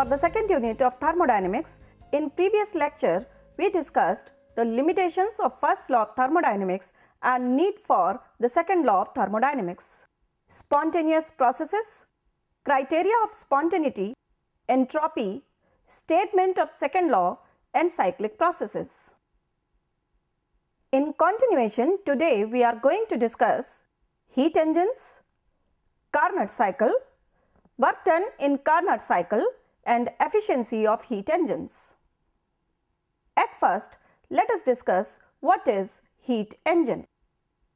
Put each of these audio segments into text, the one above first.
For the second unit of thermodynamics, in previous lecture, we discussed the limitations of first law of thermodynamics and need for the second law of thermodynamics. Spontaneous processes, criteria of spontaneity, entropy, statement of second law and cyclic processes. In continuation, today we are going to discuss heat engines, Carnot cycle, work done in Carnot cycle and efficiency of heat engines. At first, let us discuss what is heat engine.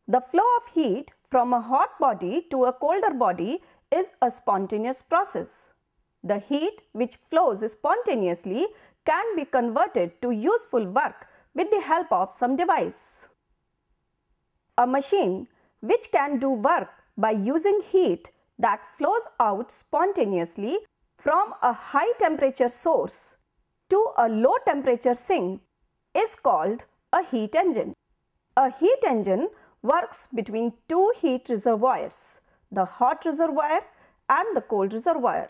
The flow of heat from a hot body to a colder body is a spontaneous process. The heat which flows spontaneously can be converted to useful work with the help of some device. A machine which can do work by using heat that flows out spontaneously from a high temperature source to a low temperature sink is called a heat engine. A heat engine works between two heat reservoirs, the hot reservoir and the cold reservoir.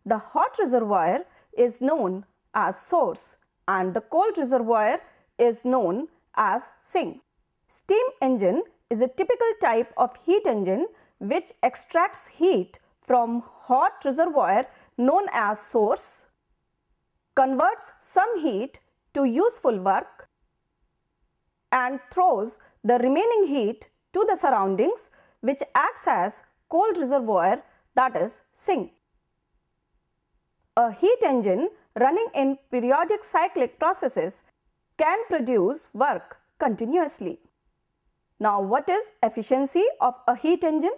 The hot reservoir is known as source and the cold reservoir is known as sink. Steam engine is a typical type of heat engine which extracts heat from hot reservoir known as source, converts some heat to useful work and throws the remaining heat to the surroundings which acts as cold reservoir, that is sink. A heat engine running in periodic cyclic processes can produce work continuously. Now, what is efficiency of a heat engine?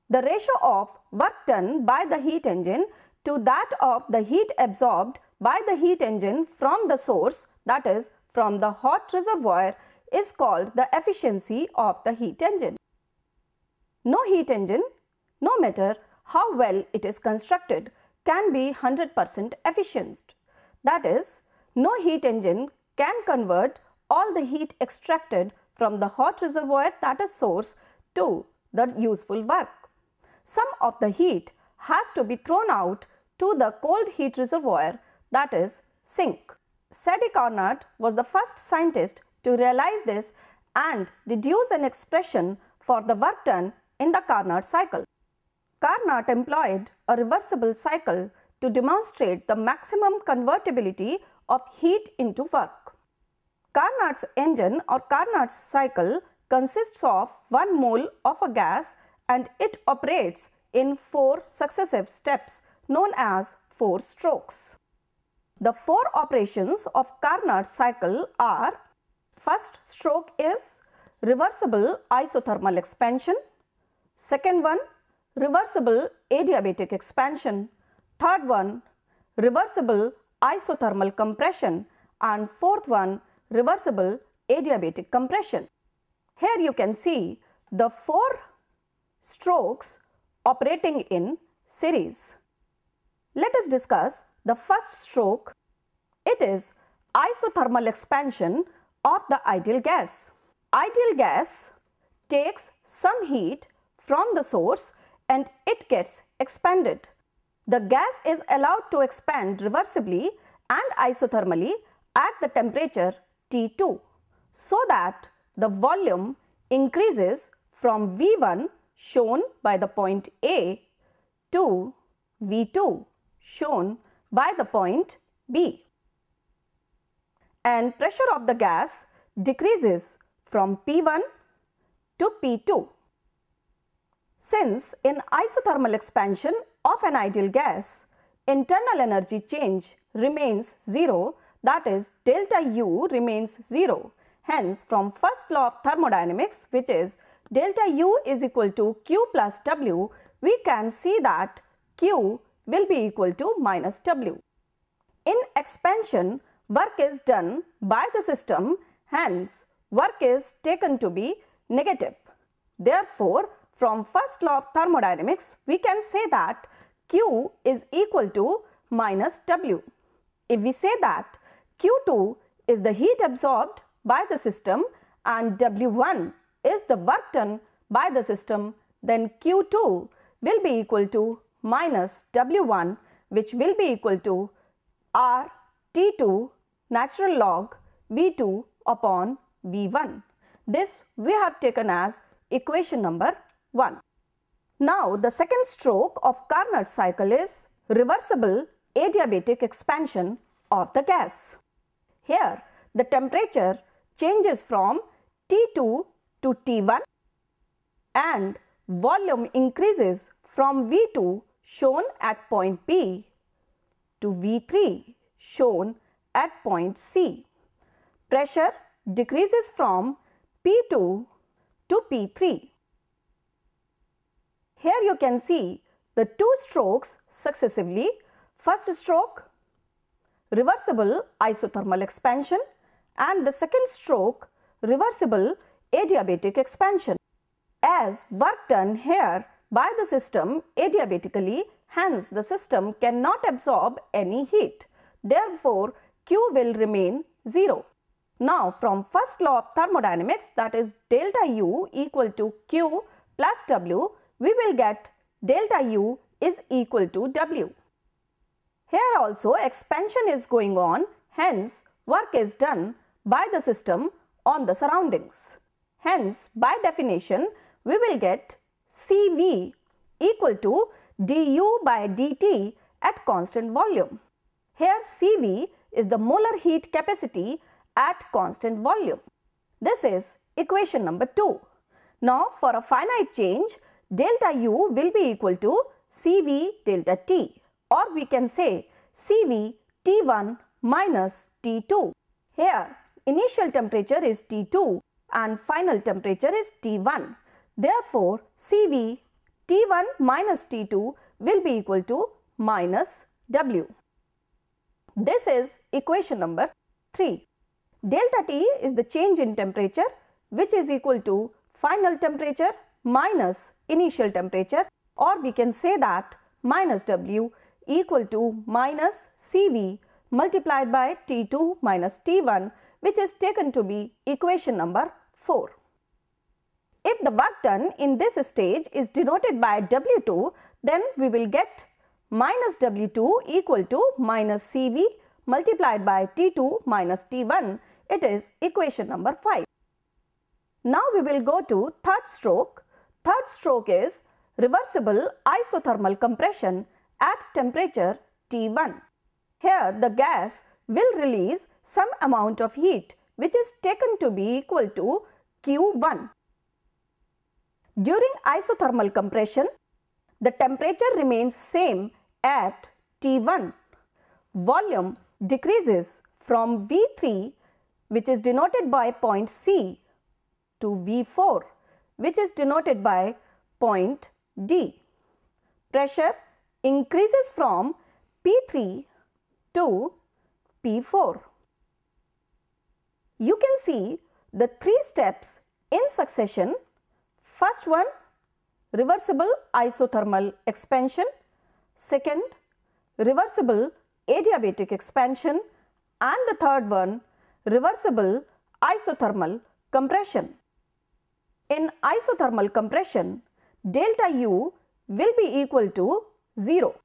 The ratio of work done by the heat engine to that of the heat absorbed by the heat engine from the source, that is from the hot reservoir, is called the efficiency of the heat engine. No heat engine, no matter how well it is constructed, can be 100% efficient. That is, no heat engine can convert all the heat extracted from the hot reservoir, that is source, to the useful work. Some of the heat has to be thrown out to the cold heat reservoir, that is sink. Sadi Carnot was the first scientist to realize this and deduce an expression for the work done in the Carnot cycle. Carnot employed a reversible cycle to demonstrate the maximum convertibility of heat into work. Carnot's engine or Carnot's cycle consists of 1 mole of a gas and it operates in 4 successive steps known as 4 strokes. The 4 operations of Carnot cycle are: first stroke is reversible isothermal expansion, second one reversible adiabatic expansion, third one reversible isothermal compression and fourth one reversible adiabatic compression. Here you can see the 4 strokes operating in series. Let us discuss the first stroke. It is isothermal expansion of the ideal gas. Ideal gas takes some heat from the source and it gets expanded. The gas is allowed to expand reversibly and isothermally at the temperature T2 so that the volume increases from V1 shown by the point A to V2 shown by the point B, and pressure of the gas decreases from P1 to P2. Since in isothermal expansion of an ideal gas, internal energy change remains 0, that is delta U remains 0. Hence, from first law of thermodynamics, which is delta U is equal to Q plus W, we can see that Q will be equal to minus W. In expansion, work is done by the system, hence work is taken to be negative. Therefore, from first law of thermodynamics, we can say that Q is equal to minus W. If we say that Q2 is the heat absorbed by the system and W1 is the work done by the system, then Q2 will be equal to minus W1, which will be equal to R T2 natural log V2 upon V1. This we have taken as equation number 1. Now the second stroke of Carnot cycle is reversible adiabatic expansion of the gas. Here the temperature changes from T2 to T1 and volume increases from V2 shown at point P to V3 shown at point C. Pressure decreases from P2 to P3. Here you can see the two strokes successively. First stroke, reversible isothermal expansion, and the second stroke, reversible adiabatic expansion. As work done here by the system adiabatically, hence the system cannot absorb any heat. Therefore, Q will remain 0. Now from first law of thermodynamics, that is delta U equal to Q plus W, we will get delta U is equal to W. Here also expansion is going on, hence work is done by the system on the surroundings. Hence by definition we will get CV equal to du by dt at constant volume. Here CV is the molar heat capacity at constant volume. This is equation number 2. Now for a finite change, delta U will be equal to CV delta T, or we can say CV T1 minus T2. Here initial temperature is T2 and final temperature is T1. Therefore, CV T1 minus T2 will be equal to minus W. This is equation number 3. Delta T is the change in temperature, which is equal to final temperature minus initial temperature, or we can say that minus W equal to minus CV multiplied by T2 minus T1, which is taken to be equation number 4. If the work done in this stage is denoted by W2, then we will get minus W2 equal to minus CV multiplied by T2 minus T1. It is equation number 5. Now we will go to third stroke. Third stroke is reversible isothermal compression at temperature T1. Here the gas will release some amount of heat which is taken to be equal to Q1. During isothermal compression, the temperature remains same at T1. Volume decreases from V3, which is denoted by point C, to V4, which is denoted by point D. Pressure increases from P3 to P4. You can see the 3 steps in succession. First one, reversible isothermal expansion. Second, reversible adiabatic expansion. And the third one, reversible isothermal compression. In isothermal compression, delta U will be equal to 0.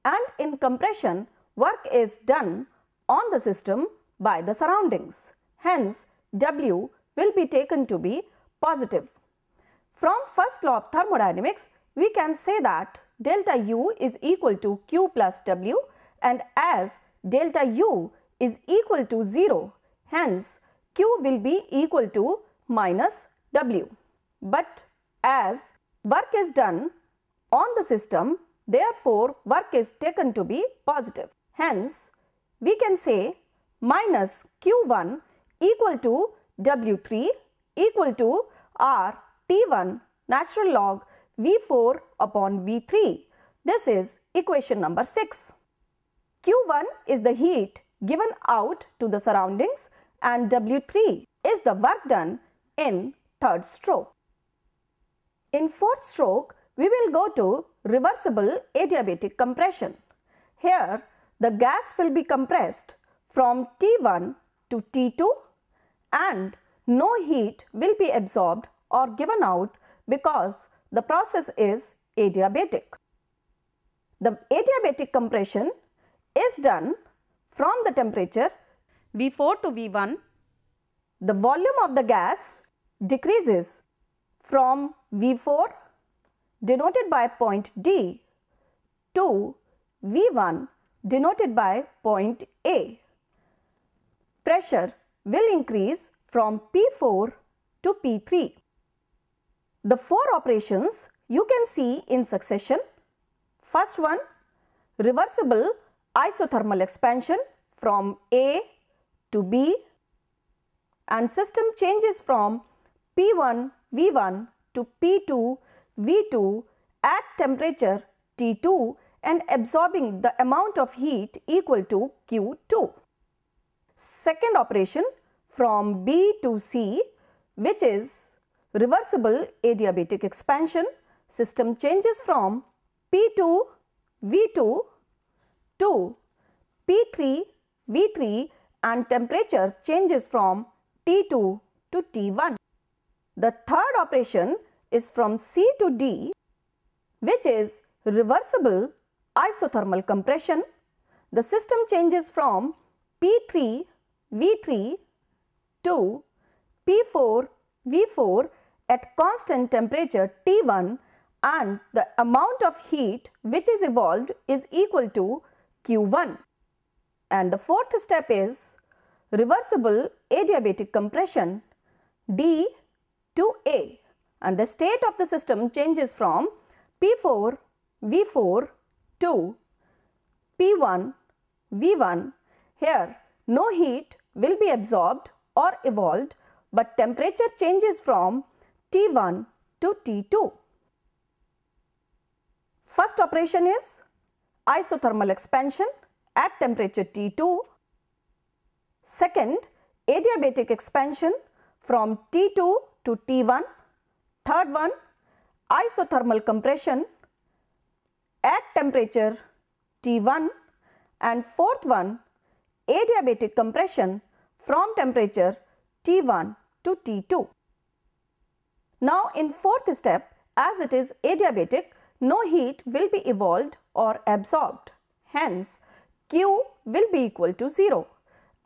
And in compression, work is done on the system by the surroundings. Hence, W will be taken to be positive. From first law of thermodynamics, we can say that delta U is equal to Q plus W, and as delta U is equal to 0, hence Q will be equal to minus W. But as work is done on the system, therefore work is taken to be positive. Hence, we can say minus Q1 equal to W3 equal to R T1 natural log V4 upon V3. This is equation number 6. Q1 is the heat given out to the surroundings and W3 is the work done in third stroke. In fourth stroke, we will go to reversible adiabatic compression. Here, the gas will be compressed from T1 to T2 and no heat will be absorbed or given out because the process is adiabatic. The adiabatic compression is done from the temperature V4 to V1. The volume of the gas decreases from V4 denoted by point D to V1 denoted by point A. Pressure will increase from P4 to P3. The four operations you can see in succession. First one, reversible isothermal expansion from A to B, and system changes from P1 V1 to P2 V2 at temperature T2 and absorbing the amount of heat equal to Q2. Second operation, from B to C, which is reversible adiabatic expansion. System changes from P2 V2 to P3 V3 and temperature changes from T2 to T1. The third operation is from C to D, which is reversible isothermal compression. The system changes from P3 V3 to P4 V4 at constant temperature T1, and the amount of heat which is evolved is equal to Q1. And the fourth step is reversible adiabatic compression D to A, and the state of the system changes from P4 V4 to P1 V1. Here no heat will be absorbed or evolved, but temperature changes from T1 to T2. First operation is isothermal expansion at temperature T2. Second, adiabatic expansion from T2 to T1. Third one, isothermal compression at temperature T1. And fourth one, adiabatic compression from temperature T1 to T2. Now in fourth step, as it is adiabatic, no heat will be evolved or absorbed. Hence, Q will be equal to 0.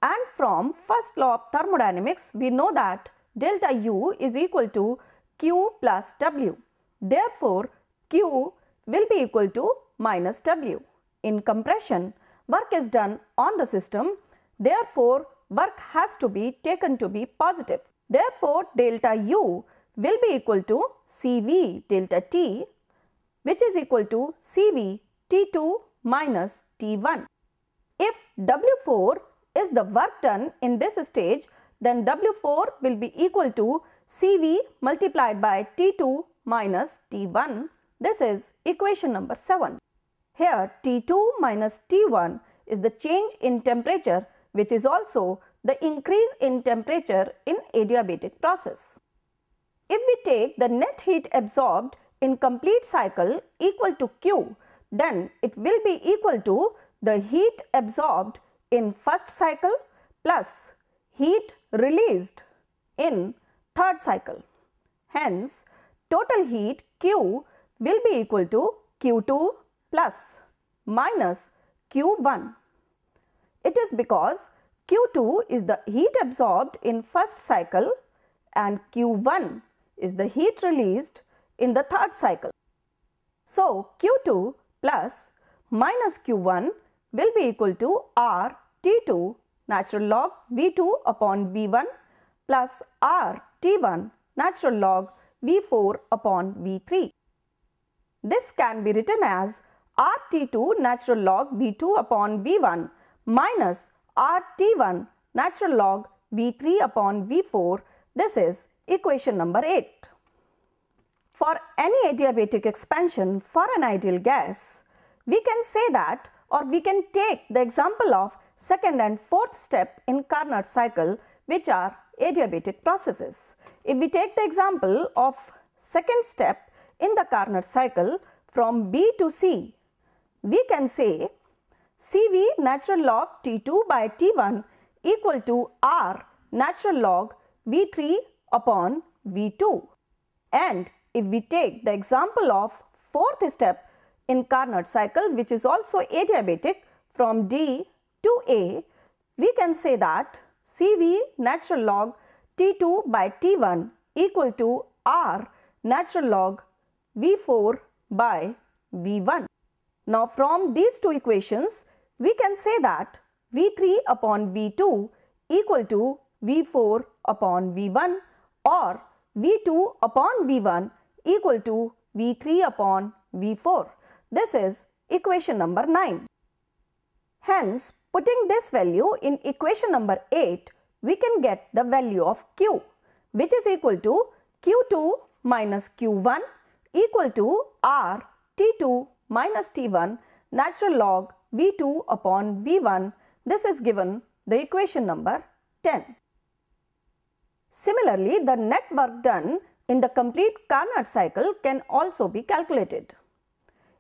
And from first law of thermodynamics, we know that delta U is equal to Q plus W. Therefore, Q will be equal to minus W. In compression, work is done on the system. Therefore, work has to be taken to be positive. Therefore, delta U will be equal to CV delta T, which is equal to CV T2 minus T1. If W4 is the work done in this stage, then W4 will be equal to CV multiplied by T2 minus T1. This is equation number 7. Here T2 minus T1 is the change in temperature, which is also the increase in temperature in adiabatic process. If we take the net heat absorbed in complete cycle equal to Q, then it will be equal to the heat absorbed in first cycle plus heat released in third cycle. Hence, total heat Q will be equal to Q2 plus minus Q1. It is because Q2 is the heat absorbed in first cycle and Q1 is the heat released in the third cycle. So, Q2 plus minus Q1 will be equal to R T2 natural log V2 upon V1 plus R T1 natural log V4 upon V3. This can be written as R T2 natural log V2 upon V1 minus R T1 natural log V3 upon V4. This is equation number 8. For any adiabatic expansion for an ideal gas, we can say that, or we can take the example of second and fourth step in Carnot cycle, which are adiabatic processes. If we take the example of second step in the Carnot cycle from B to C, we can say CV natural log T2 by T1 equal to R natural log V3 upon V2. And if we take the example of fourth step in Carnot cycle, which is also adiabatic from D to A, we can say that Cv natural log T2 by T1 equal to R natural log V4 by V1. Now from these two equations, we can say that V3 upon V2 equal to V4 upon V1 or V2 upon V1 equal to V3 upon V4. This is equation number 9. Hence, putting this value in equation number 8, we can get the value of Q, which is equal to Q2 minus Q1 equal to R T2 minus T1 natural log V2 upon V1. This is given the equation number 10. Similarly, the net work done in the complete Carnot cycle can also be calculated.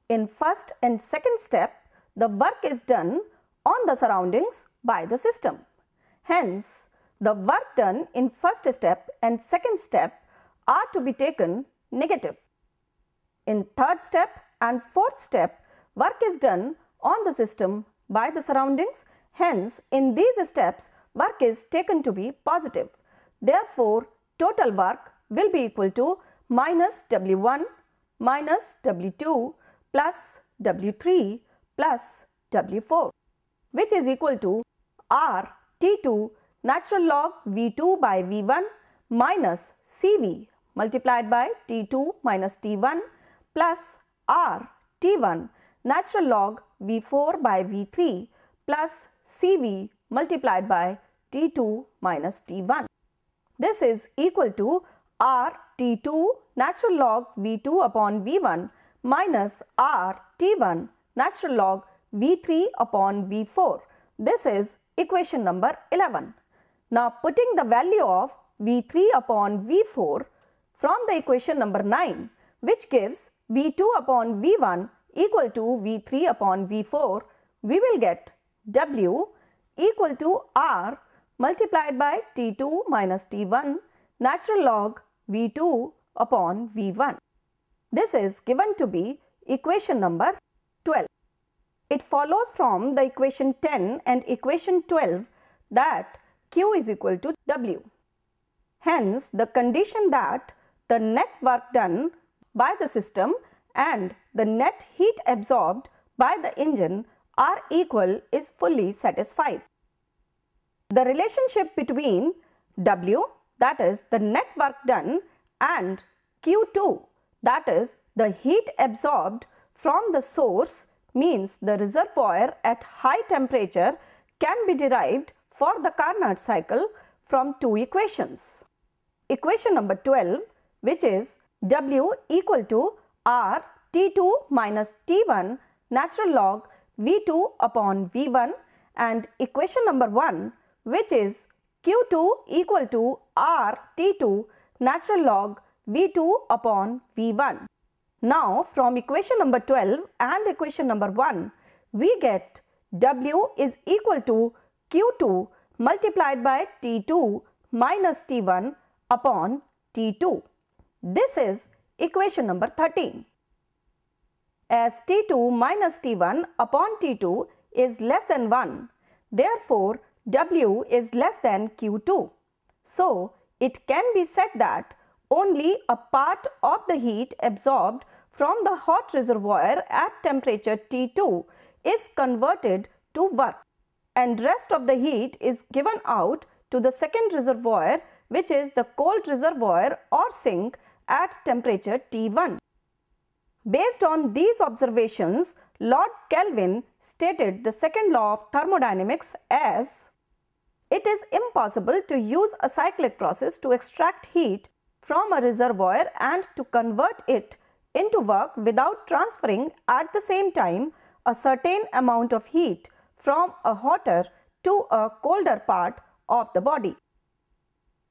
In first and second step, the work is done on the surroundings by the system. Hence, the work done in first step and second step are to be taken negative. In third step and fourth step, work is done on the system by the surroundings. Hence, in these steps, work is taken to be positive. Therefore, total work will be equal to minus W1 minus W2 plus W3 plus W4, which is equal to R T2 natural log V2 by V1 minus Cv multiplied by T2 minus T1 plus R T1 natural log V4 by V3 plus Cv multiplied by T2 minus T1. This is equal to R T2 natural log V2 upon V1 minus R T1 natural log V3 upon V4. This is equation number 11. Now putting the value of V3 upon V4 from the equation number 9, which gives V2 upon V1 equal to V3 upon V4, we will get W equal to R multiplied by T2 minus T1 natural log V2 upon V1. This is given to be equation number 12. It follows from the equation 10 and equation 12 that Q is equal to W. Hence, the condition that the net work done by the system and the net heat absorbed by the engine are equal is fully satisfied. The relationship between W, that is the net work done, and Q2, that is the heat absorbed from the source, means the reservoir at high temperature, can be derived for the Carnot cycle from two equations. Equation number 12, which is W equal to R T2 minus T1 natural log V2 upon V1, and equation number 1, which is Q2 equal to R T2 natural log V2 upon V1. Now from equation number 12 and equation number 1, we get W is equal to Q2 multiplied by T2 minus T1 upon T2. This is equation number 13. As T2 minus T1 upon T2 is less than 1, therefore W is less than Q2. So it can be said that only a part of the heat absorbed from the hot reservoir at temperature T2 is converted to work, and rest of the heat is given out to the second reservoir, which is the cold reservoir or sink at temperature T1. Based on these observations, Lord Kelvin stated the second law of thermodynamics as: it is impossible to use a cyclic process to extract heat from a reservoir and to convert it into work without transferring at the same time a certain amount of heat from a hotter to a colder part of the body.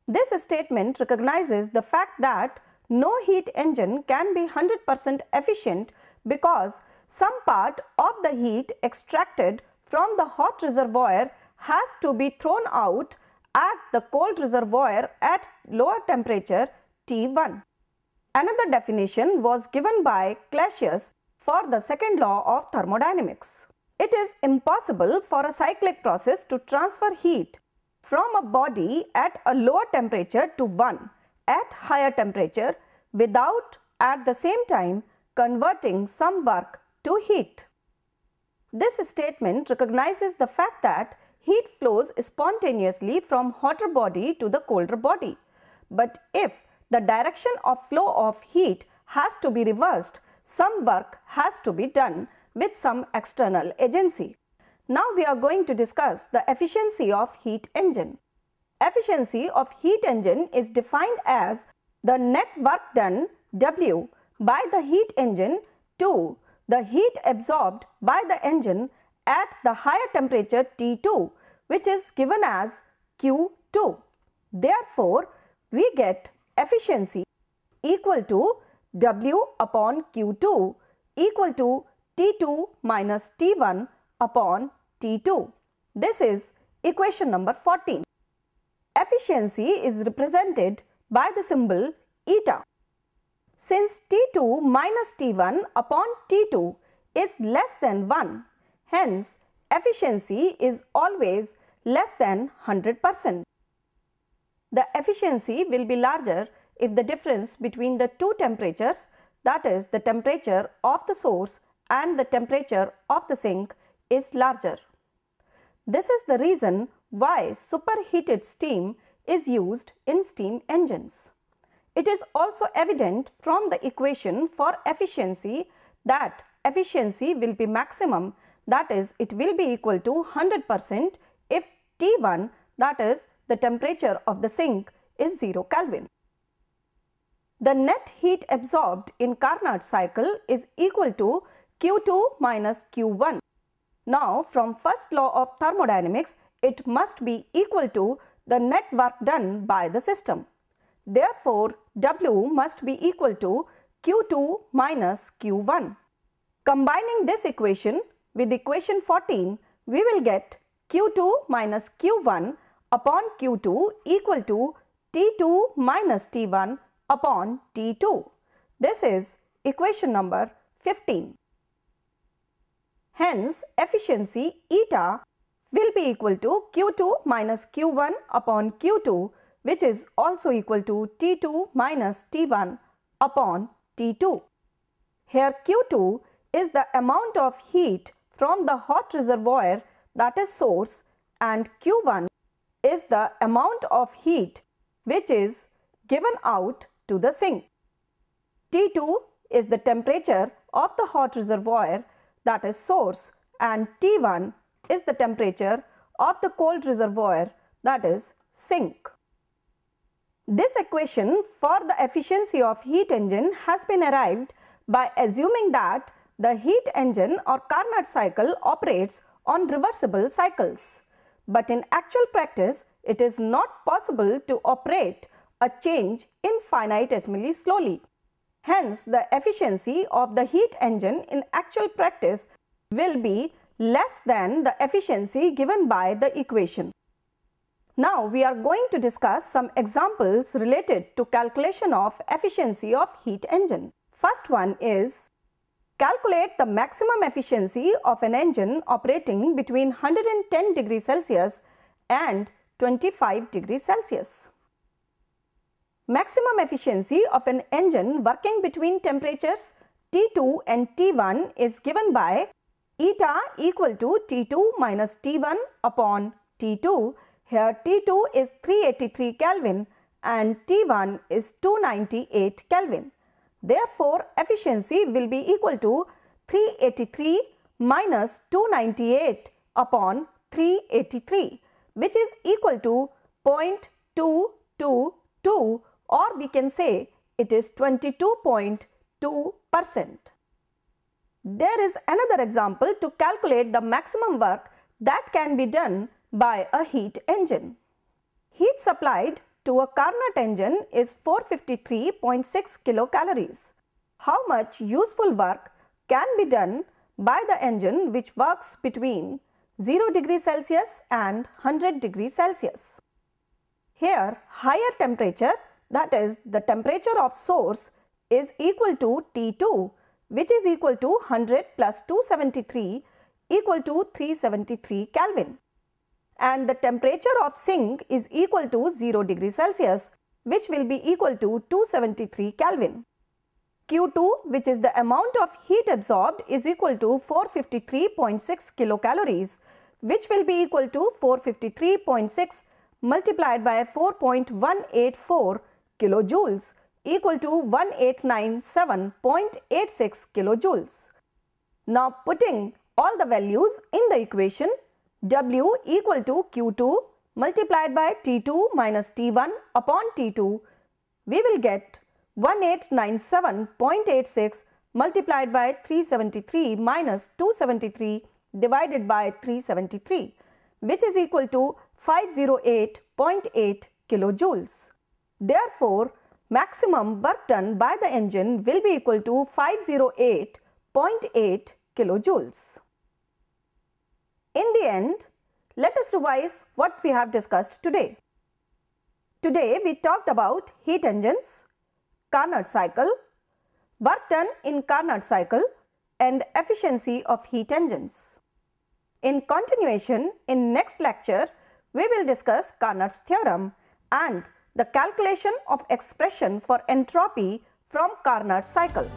This statement recognizes the fact that no heat engine can be 100% efficient because some part of the heat extracted from the hot reservoir has to be thrown out at the cold reservoir at lower temperature T1. Another definition was given by Clausius for the second law of thermodynamics. It is impossible for a cyclic process to transfer heat from a body at a lower temperature to one at higher temperature without at the same time converting some work to heat. This statement recognizes the fact that heat flows spontaneously from hotter body to the colder body. But if the direction of flow of heat has to be reversed, some work has to be done with some external agency. Now we are going to discuss the efficiency of heat engine. Efficiency of heat engine is defined as the net work done W by the heat engine to the heat absorbed by the engine at the higher temperature T2, which is given as Q2. Therefore, we get efficiency equal to W upon Q2 equal to T2 minus T1 upon T2. This is equation number 14. Efficiency is represented by the symbol eta. Since T2 minus T1 upon T2 is less than 1, hence efficiency is always less than 100%. The efficiency will be larger if the difference between the two temperatures, that is the temperature of the source and the temperature of the sink, is larger. This is the reason why superheated steam is used in steam engines. It is also evident from the equation for efficiency that efficiency will be maximum, that is it will be equal to 100% if T1, that is the temperature of the sink, is 0 Kelvin. The net heat absorbed in Carnot cycle is equal to Q2 minus Q1. Now from first law of thermodynamics, it must be equal to the net work done by the system. Therefore, W must be equal to Q2 minus Q1. Combining this equation with equation 14, we will get Q2 minus Q1 upon Q2 equal to T2 minus T1 upon T2. This is equation number 15. Hence, efficiency eta will be equal to Q2 minus Q1 upon Q2, which is also equal to T2 minus T1 upon T2. Here Q2 is the amount of heat from the hot reservoir, that is source, and Q1 is the amount of heat which is given out to the sink. T2 is the temperature of the hot reservoir, that is source, and T1 is the temperature of the cold reservoir, that is sink. This equation for the efficiency of heat engine has been arrived by assuming that the heat engine or Carnot cycle operates on reversible cycles. But in actual practice, it is not possible to operate a change infinitesimally slowly. Hence, the efficiency of the heat engine in actual practice will be less than the efficiency given by the equation. Now, we are going to discuss some examples related to calculation of efficiency of heat engine. First one is calculate the maximum efficiency of an engine operating between 110 degrees Celsius and 25 degrees Celsius. Maximum efficiency of an engine working between temperatures T2 and T1 is given by eta equal to T2 minus T1 upon T2. Here T2 is 383 Kelvin and T1 is 298 Kelvin. Therefore, efficiency will be equal to 383 minus 298 upon 383, which is equal to 0.222, or we can say it is 22.2%. There is another example to calculate the maximum work that can be done by a heat engine. Heat supplied to a Carnot engine is 453.6 kilocalories. How much useful work can be done by the engine which works between 0 degrees Celsius and 100 degrees Celsius? Here, higher temperature, that is the temperature of source, is equal to T2. which is equal to 100 plus 273 equal to 373 Kelvin. And the temperature of sink is equal to 0 degree Celsius, which will be equal to 273 Kelvin. Q2, which is the amount of heat absorbed, is equal to 453.6 kilocalories, which will be equal to 453.6 multiplied by 4.184 kilojoules equal to 1897.86 kilojoules. Now putting all the values in the equation, W equal to Q2 multiplied by T2 minus T1 upon T2, we will get 1897.86 multiplied by 373 minus 273 divided by 373, which is equal to 508.8 kilojoules. Therefore, maximum work done by the engine will be equal to 508.8 kilojoules. In the end, let us revise what we have discussed today. Today we talked about heat engines, Carnot cycle, work done in Carnot cycle and efficiency of heat engines. In continuation, in next lecture, we will discuss Carnot's theorem and the calculation of expression for entropy from Carnot cycle.